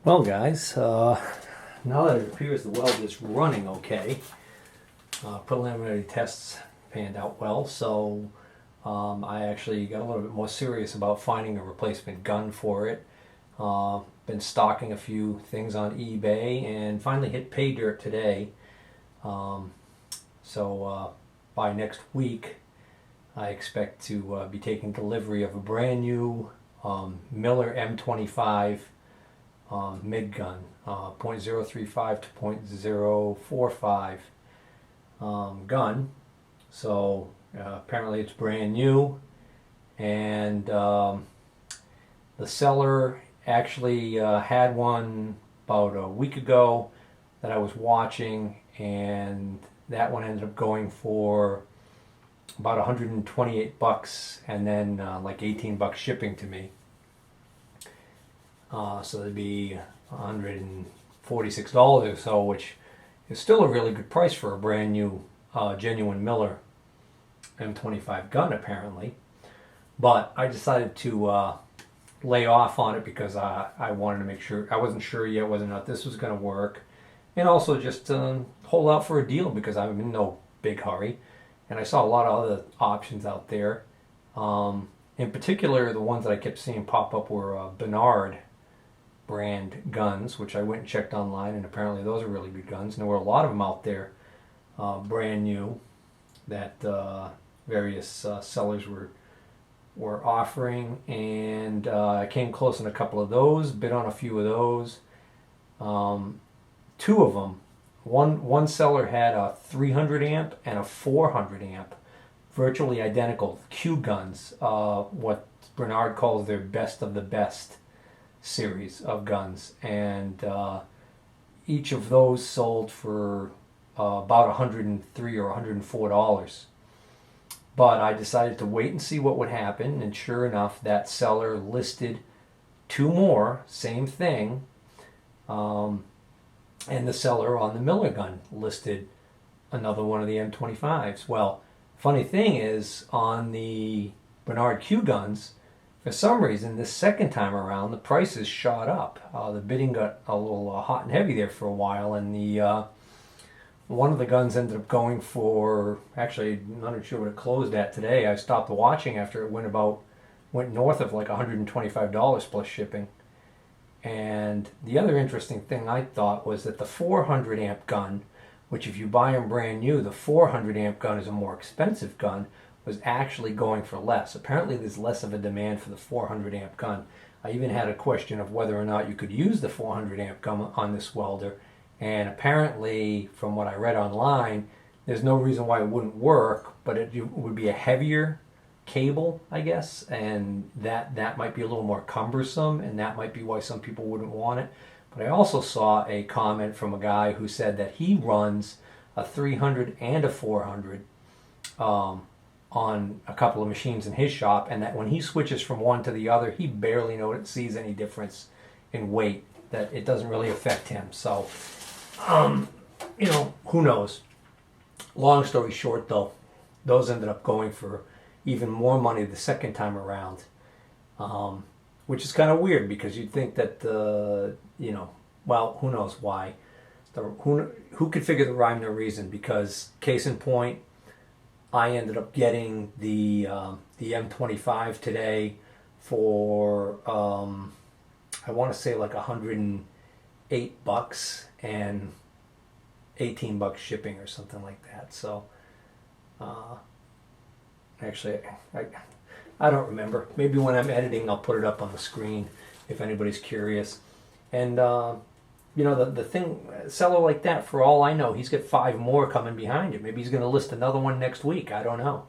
Well, guys, now that it appears the weld is running okay, preliminary tests panned out well, so I actually got a little bit more serious about finding a replacement gun for it. Been stocking a few things on eBay and finally hit pay dirt today. So by next week, I expect to be taking delivery of a brand new Miller M25 mid gun, .035 to .045 gun. So apparently it's brand new, and the seller actually had one about a week ago that I was watching, and that one ended up going for about 128 bucks, and then like 18 bucks shipping to me. So that'd be $146 or so, which is still a really good price for a brand new genuine Miller M25 gun, apparently. But I decided to lay off on it because I wanted to make sure, I wasn't sure yet whether or not this was going to work, and also just hold out for a deal because I'm in no big hurry, and I saw a lot of other options out there. In particular, the ones that I kept seeing pop up were Bernard brand guns, which I went and checked online, and apparently those are really good guns. And there were a lot of them out there, brand new, that various sellers were offering, and I came close on a couple of those, bid on a few of those. Two of them, one seller had a 300 amp and a 400 amp, virtually identical Q guns, what Bernard calls their best of the best series of guns, and each of those sold for about $103 or $104. But I decided to wait and see what would happen, and sure enough, that seller listed two more, same thing, and the seller on the Miller gun listed another one of the M25s. Well, funny thing is, on the Bernard Q guns, for some reason, this second time around, the prices shot up. The bidding got a little hot and heavy there for a while, and the one of the guns ended up going for, actually, I'm not sure what it closed at today. I stopped watching after it went north of like $125 plus shipping. And the other interesting thing I thought was that the 400 amp gun, which if you buy them brand new, the 400 amp gun is a more expensive gun, was actually going for less. Apparently there's less of a demand for the 400 amp gun. I even had a question of whether or not you could use the 400 amp gun on this welder, and apparently from what I read online, there's no reason why it wouldn't work, but it would be a heavier cable, I guess, and that might be a little more cumbersome, and that might be why some people wouldn't want it. But I also saw a comment from a guy who said that he runs a 300 and a 400 on a couple of machines in his shop, and that when he switches from one to the other, he barely sees any difference in weight, that it doesn't really affect him. So, who knows? Long story short, though, those ended up going for even more money the second time around, which is kind of weird because you'd think that, well, who knows why. Who could figure the rhyme, no reason? Because, case in point, I ended up getting the M25 today for I want to say like 108 bucks and 18 bucks shipping or something like that. So actually, I don't remember. Maybe when I'm editing, I'll put it up on the screen if anybody's curious. And the thing, seller like that, for all I know, he's got 5 more coming behind it. Maybe he's going to list another one next week. I don't know.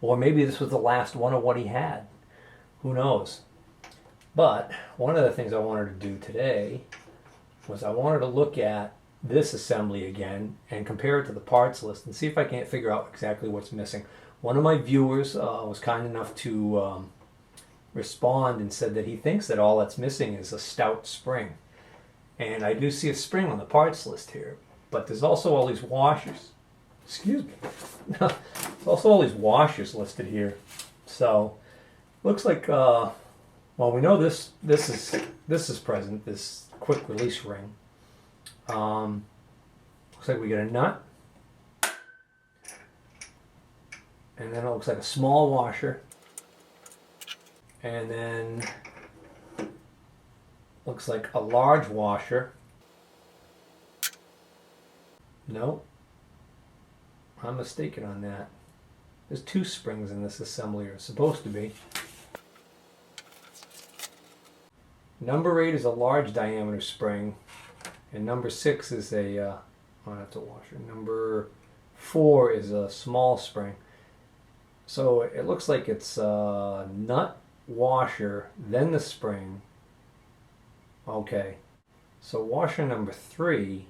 Or maybe this was the last one of what he had. Who knows? But one of the things I wanted to do today was I wanted to look at this assembly again and compare it to the parts list and see if I can't figure out exactly what's missing. One of my viewers was kind enough to respond and said that he thinks that all that's missing is a stout spring. And I do see a spring on the parts list here, but there's also all these washers. Excuse me. There's also all these washers listed here. So, looks like, well, we know this is present. This quick release ring. Looks like we get a nut. And then it looks like a small washer. And then looks like a large washer. Nope. I'm mistaken on that. There's 2 springs in this assembly, or supposed to be. Number 8 is a large diameter spring, and number 6 is a, oh, that's a washer. Number 4 is a small spring. So it looks like it's a nut, washer, then the spring. Okay, so washer number 3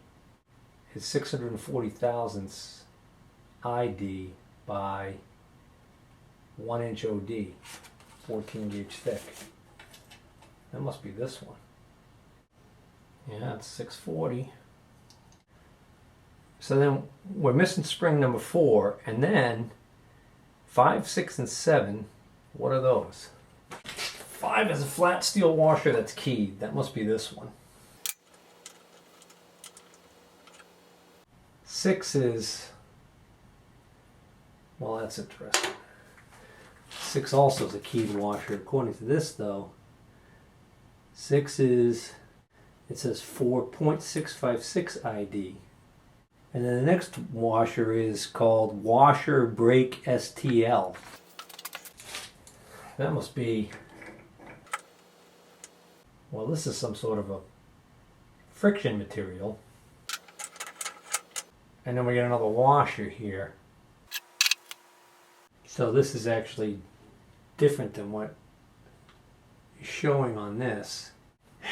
is 640 thousandths ID by 1 inch OD, 14 gauge thick. That must be this one. Yeah, it's 640. So then we're missing spring number 4, and then 5, 6, and 7, what are those? 5 is a flat steel washer that's keyed. That must be this one. 6 is, well, that's interesting. 6 also is a keyed washer. According to this, though, 6 is, it says 4.656 ID. And then the next washer is called washer brake STL. That must be, well, this is some sort of a friction material. And then we get another washer here. So this is actually different than what is showing on this.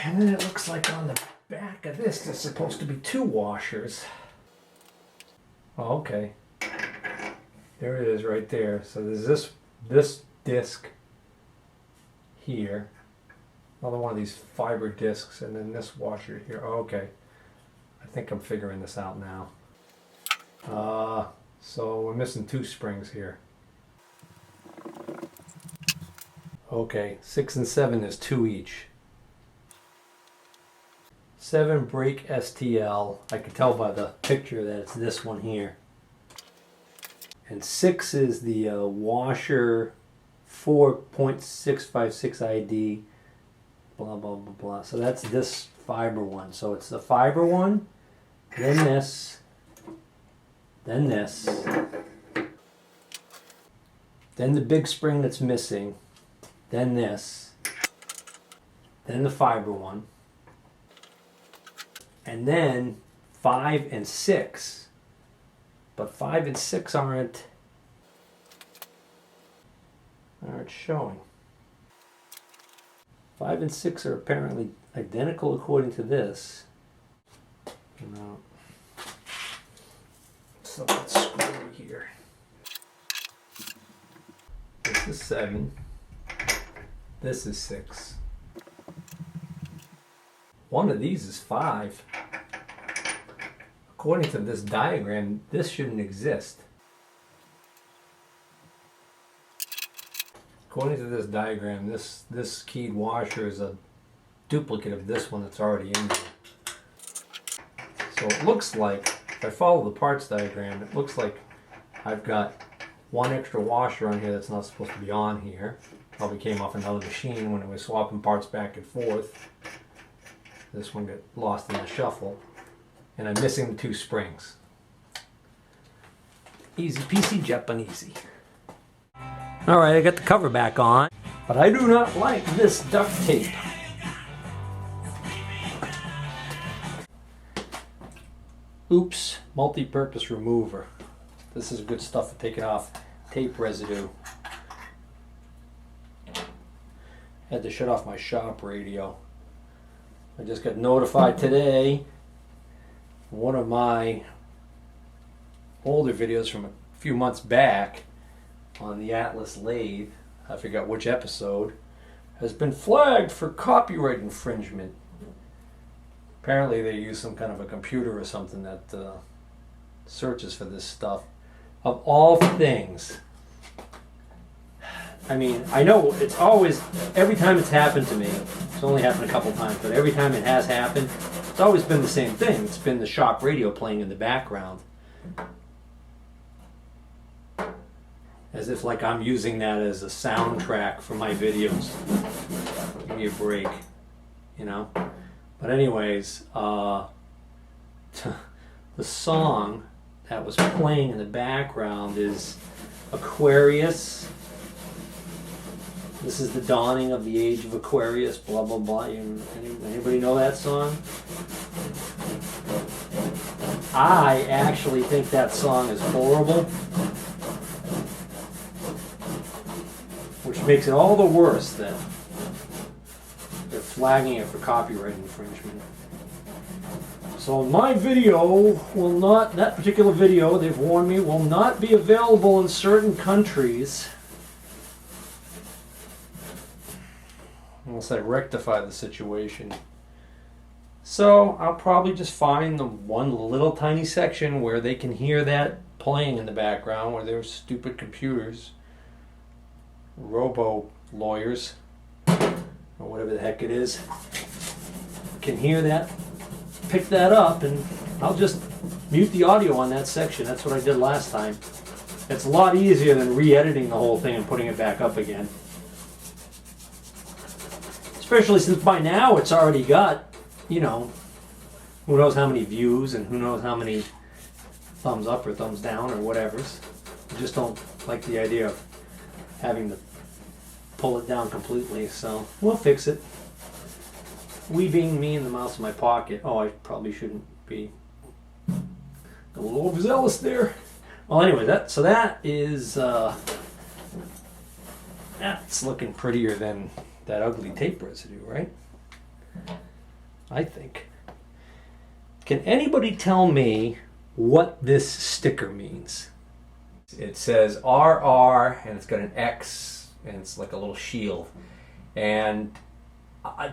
And then it looks like on the back of this there's supposed to be 2 washers. Oh, okay. There it is right there. So there's this disc here. Another one of these fiber discs, and then this washer here. Oh, okay. I think I'm figuring this out now. So we're missing 2 springs here. Okay, 6 and 7 is 2 each. 7 brake STL. I can tell by the picture that it's this one here. And 6 is the washer 4.656 ID. Blah, blah, blah, blah. So that's this fiber one. So it's the fiber one, then this, then this, then the big spring that's missing, then this, then the fiber one, and then 5 and 6. But 5 and 6 aren't showing. 5 and 6 are apparently identical according to this. No. So let's screw here. This is 7. This is 6. One of these is 5. According to this diagram, this shouldn't exist. According to this diagram, this keyed washer is a duplicate of this one that's already in there. So it looks like, if I follow the parts diagram, it looks like I've got 1 extra washer on here that's not supposed to be on here. Probably came off another machine when it was swapping parts back and forth. This one got lost in the shuffle. And I'm missing the 2 springs. Easy peasy Japanesey. Alright, I got the cover back on, but I do not like this duct tape. Oops, multi-purpose remover. This is good stuff for taking off tape residue. Had to shut off my shop radio. I just got notified today. One of my older videos from a few months back on the Atlas lathe, I forgot which episode, has been flagged for copyright infringement. Apparently they use some kind of a computer or something that searches for this stuff. Of all things, I mean, I know it's always, every time it's happened to me, It's only happened a couple times, but every time it has happened, it's always been the same thing. It's been the shop radio playing in the background. As if like I'm using that as a soundtrack for my videos. Give me a break, you know? But anyways, the song that was playing in the background is Aquarius. This is the dawning of the age of Aquarius, blah, blah, blah. Anybody know that song? I actually think that song is horrible, which makes it all the worse that they're flagging it for copyright infringement. So my video will not, that particular video, they've warned me, will not be available in certain countries unless I rectify the situation. So I'll probably just find the one little tiny section where they can hear that playing in the background, where there's stupid computers, robo lawyers, or whatever the heck it is, can hear that, pick that up, and I'll just mute the audio on that section. That's what I did last time. It's a lot easier than re-editing the whole thing and putting it back up again. Especially since by now it's already got, you know, who knows how many views and who knows how many thumbs up or thumbs down or whatever's. I just don't like the idea of having to pull it down completely, so we'll fix it. We being me and the mouse in my pocket. Oh, I probably shouldn't be a little overzealous there. Well, anyway, that is that's looking prettier than that ugly tape residue, right? I think. Can anybody tell me what this sticker means? It says RR and it's got an X and it's like a little shield. And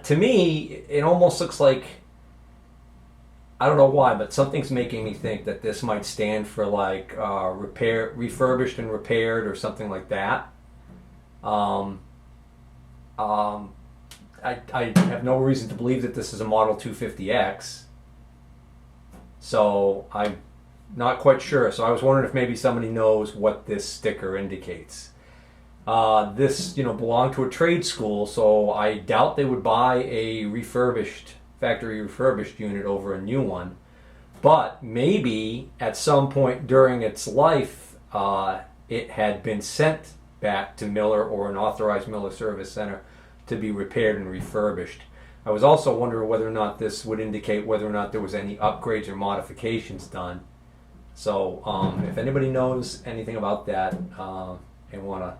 to me, it almost looks like, I don't know why, but something's making me think that this might stand for like refurbished and repaired or something like that. I have no reason to believe that this is a Model 250X, so I'm not quite sure. So I was wondering if maybe somebody knows what this sticker indicates. This, belonged to a trade school, so I doubt they would buy a factory refurbished unit over a new one. But maybe at some point during its life, it had been sent back to Miller or an authorized Miller service center to be repaired and refurbished. I was also wondering whether or not this would indicate whether or not there was any upgrades or modifications done. So if anybody knows anything about that and want to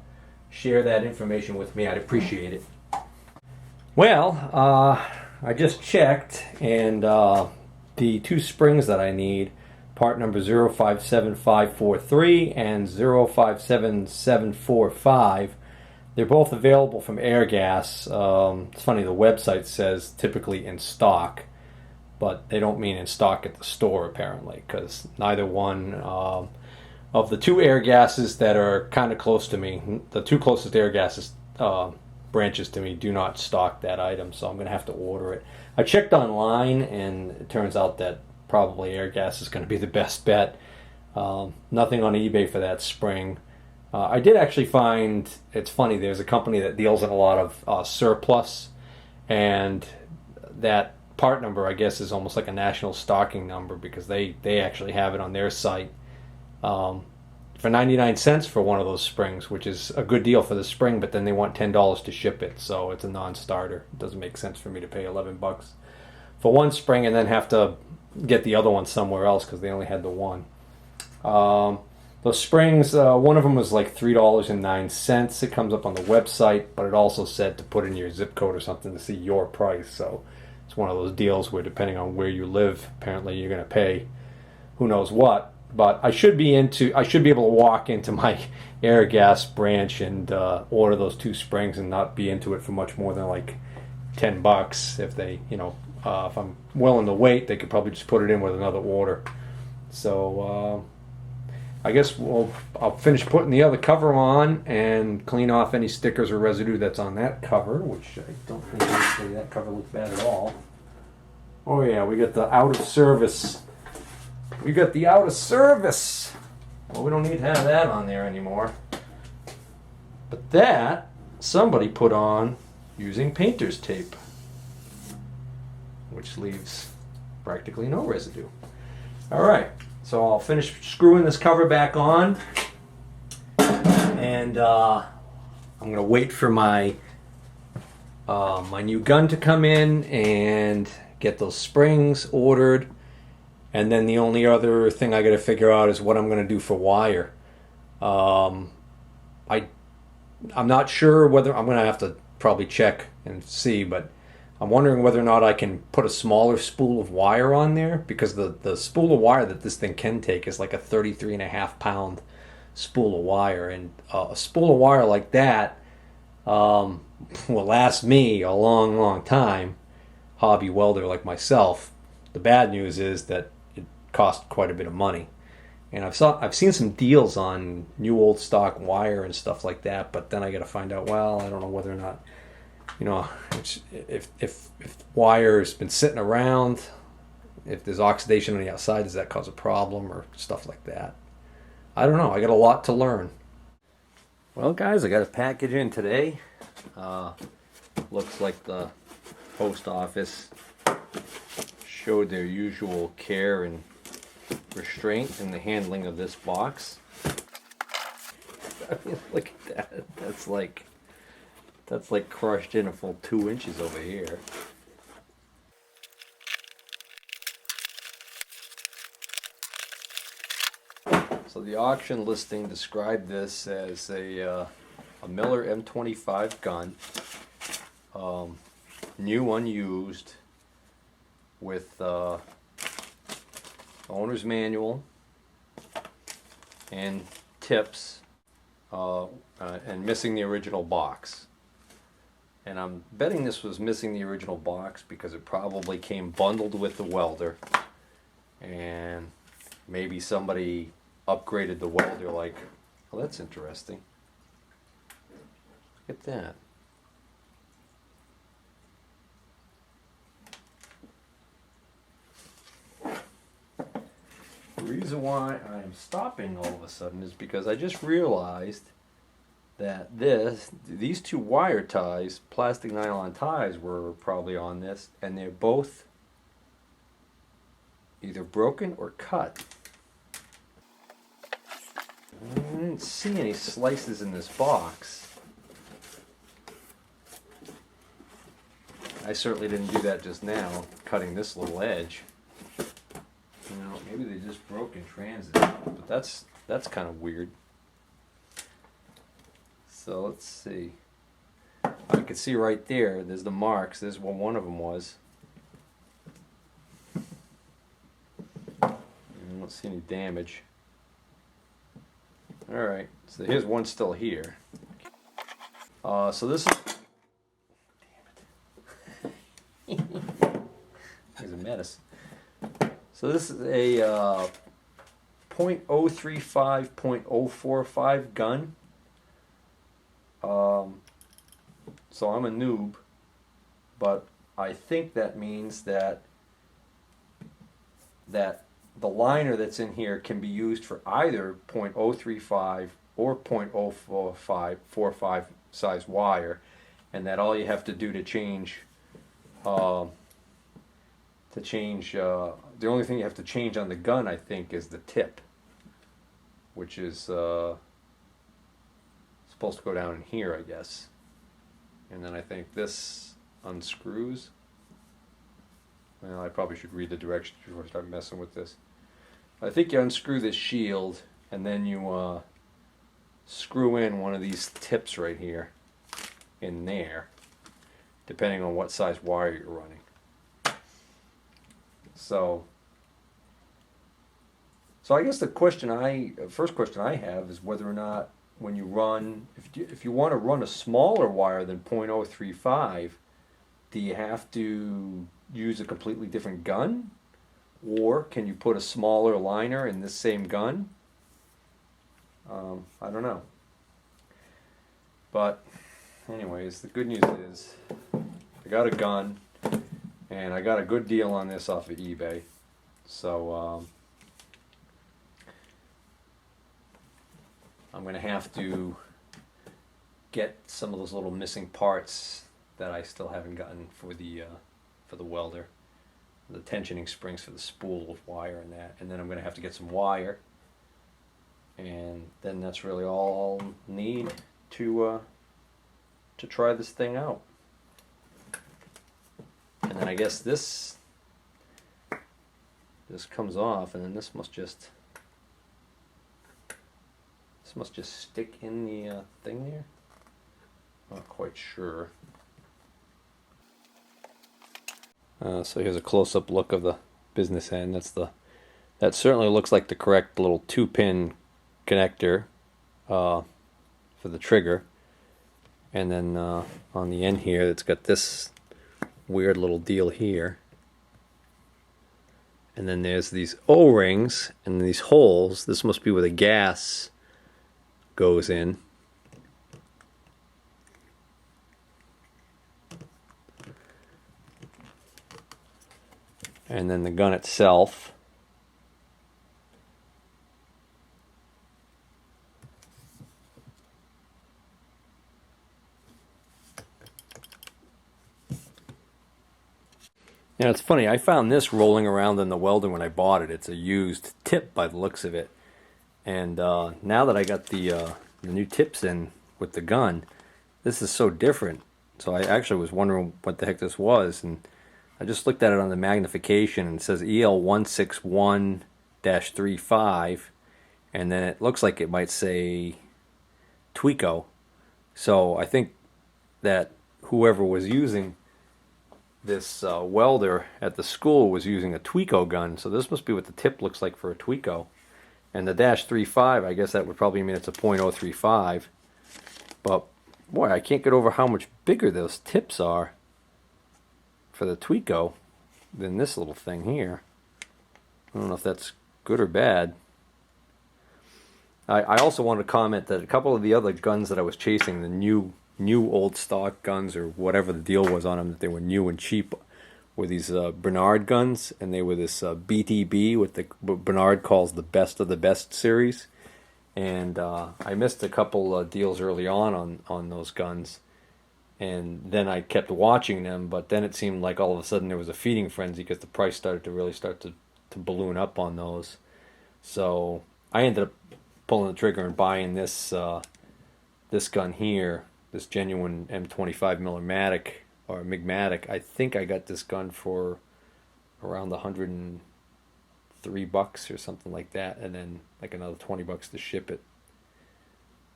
share that information with me, I'd appreciate it. Well, I just checked, and the two springs that I need, part number 057543 and 057745, they're both available from Airgas. It's funny, the website says typically in stock, but they don't mean in stock at the store apparently, because neither one of the two Airgases that are kind of close to me, the two closest Airgases branches to me, do not stock that item, so I'm going to have to order it. I checked online, and it turns out that probably Airgas is going to be the best bet. Nothing on eBay for that spring. I did actually find, it's funny, there's a company that deals in a lot of surplus, and that part number, I guess, is almost like a national stocking number, because they actually have it on their site for 99 cents for one of those springs, which is a good deal for the spring, but then they want $10 to ship it, so it's a non-starter. It doesn't make sense for me to pay 11 bucks for one spring and then have to get the other one somewhere else because they only had the one. Those springs, one of them was like $3.09. It comes up on the website, but it also said to put in your zip code or something to see your price. So it's one of those deals where depending on where you live, apparently you're going to pay who knows what. But I should be able to walk into my Airgas branch and order those two springs and not be into it for much more than like 10 bucks. If they, if I'm willing to wait, they could probably just put it in with another order. So I guess I'll finish putting the other cover on and clean off any stickers or residue that's on that cover, which I don't think actually that cover looks bad at all. Oh yeah, we got the out of service. We got the out of service. Well, we don't need to have that on there anymore. But that somebody put on using painter's tape, which leaves practically no residue. All right, so I'll finish screwing this cover back on, and I'm gonna wait for my my new gun to come in and get those springs ordered, and then the only other thing I got to figure out is what I'm gonna do for wire. I'm not sure whether I'm gonna have to probably check and see, but I'm wondering whether or not I can put a smaller spool of wire on there, because the spool of wire that this thing can take is like a 33.5 pound spool of wire, and a spool of wire like that will last me a long time, hobby welder like myself. The bad news is that it costs quite a bit of money, and I've seen some deals on new old stock wire and stuff like that, but then I got to find out, well, I don't know whether or not, you know, if wire's been sitting around, if there's oxidation on the outside, does that cause a problem or stuff like that? I don't know. I got a lot to learn. Well, guys, I got a package in today. Looks like the post office showed their usual care and restraint in the handling of this box. I mean, look at that. That's like crushed in a full 2 inches over here. So the auction listing described this as a Miller M25 gun, new unused, with owner's manual and tips, and missing the original box. And I'm betting this was missing the original box because it probably came bundled with the welder, and maybe somebody upgraded the welder. Like, well, that's interesting. Look at that. The reason why I'm stopping all of a sudden is because I just realized that these two wire ties, plastic nylon ties, were probably on this, and they're both either broken or cut. I didn't see any slices in this box. I certainly didn't do that just now, cutting this little edge. You know, maybe they just broke in transit, but that's kind of weird. So let's see. I can see right there, there's the marks. There's what one of them was. I don't see any damage. Alright, so here's one still here. So this is... Damn it. Here's a menace. So this is a .035, .045 gun. So I'm a noob, but I think that means that the liner that's in here can be used for either .035 or .045 size wire, and that all you have to do to change the only thing you have to change on the gun, I think, is the tip, which is supposed to go down in here, I guess. And then I think this unscrews. Well, I probably should read the directions before I start messing with this. I think you unscrew this shield, and then you screw in one of these tips right here in there, depending on what size wire you're running. So I guess the first question I have is whether or not, when you run, if you want to run a smaller wire than .035, do you have to use a completely different gun, or can you put a smaller liner in this same gun? I don't know. But anyways, the good news is I got a gun, and I got a good deal on this off of eBay. So I'm going to have to get some of those little missing parts that I still haven't gotten for the welder, the tensioning springs for the spool of wire and that, and then I'm going to have to get some wire, and then that's really all I'll need to try this thing out. And then I guess this comes off, and then this must just stick in the thing there. Not quite sure. So here's a close-up look of the business end. That certainly looks like the correct little 2-pin connector for the trigger. And then on the end here, it's got this weird little deal here. And then there's these O-rings and these holes. This must be where the gas goes in. And then the gun itself. Now it's funny, I found this rolling around in the Welder when I bought it. It's a used tip by the looks of it. And now that I got the new tips in with the gun, this is so different. So I actually was wondering what the heck this was, and I just looked at it on the magnification, and it says EL161-35, and then it looks like it might say Tweco. So I think that whoever was using this welder at the school was using a Tweco gun, so this must be what the tip looks like for a Tweco. And the -35, I guess that would probably mean it's a .035. But boy, I can't get over how much bigger those tips are for the Tweco than this little thing here. I don't know if that's good or bad. I also want to comment that a couple of the other guns that I was chasing, the new old stock guns or whatever the deal was on them, that they were new and cheap, were these Bernard guns, and they were this BTB, what Bernard calls the best of the best series. And I missed a couple deals early on those guns. And then I kept watching them, but then it seemed like all of a sudden there was a feeding frenzy because the price started to balloon up on those. So I ended up pulling the trigger and buying this gun here, this genuine M25 Millermatic or Millermatic. I think I got this gun for around $103 or something like that, and then like another $20 to ship it.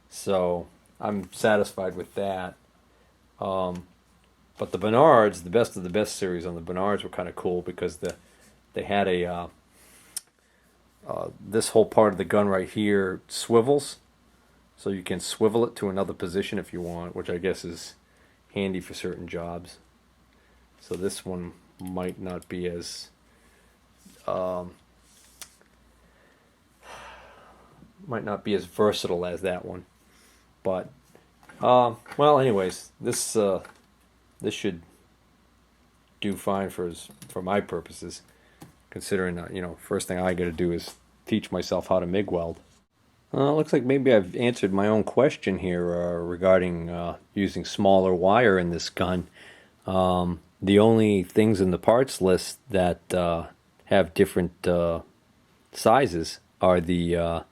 So I'm satisfied with that. But the Bernards, the best of the best series on the Bernards were kind of cool because they had a this whole part of the gun right here swivels, so you can swivel it to another position if you want, which I guess is handy for certain jobs. So this one might not be as versatile as that one, but well, anyways, this should do fine for my purposes, considering first thing I got to do is teach myself how to MIG weld. Looks like maybe I've answered my own question here regarding using smaller wire in this gun. The only things in the parts list that have different sizes are the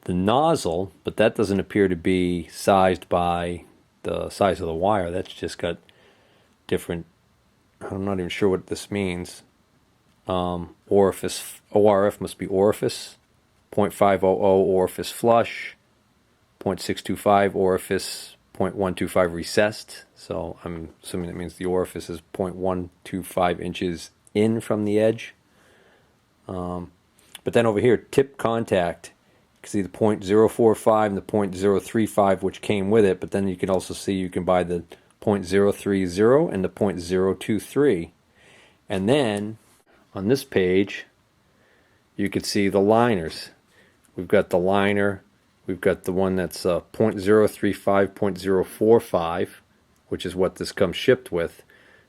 nozzle, but that doesn't appear to be sized by the size of the wire. That's just got different, I'm not even sure what this means. Orifice, ORF must be orifice, .500 orifice flush, .625 orifice, .125 recessed. So I'm assuming that means the orifice is 0.125 inches in from the edge. But then over here, tip contact. You can see the .045 and the .035, which came with it, but then you can also see you can buy the .030 and the .023. And then on this page, you can see the liners. We've got the liner We've got the one that's 0.035, 0.045, which is what this comes shipped with.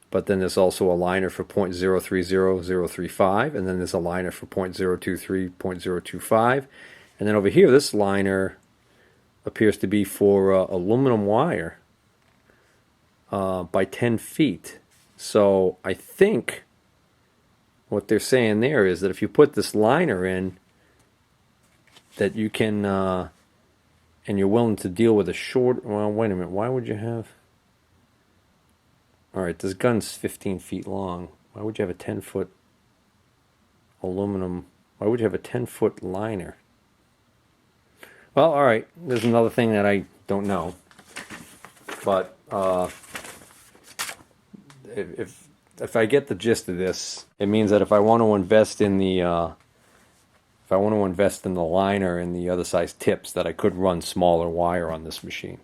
But then there's also a liner for 0.030, 035, and then there's a liner for 0.023, 0.025. And then over here, this liner appears to be for aluminum wire by 10 feet. So I think what they're saying there is that if you put this liner in, that you can, and you're willing to deal with a short, well, wait a minute, why would you have, all right, this gun's 15 feet long. Why would you have a 10-foot aluminum, why would you have a 10-foot liner? Well, all right, there's another thing that I don't know. But if I get the gist of this, it means that if I want to invest in the liner and the other size tips, that I could run smaller wire on this machine.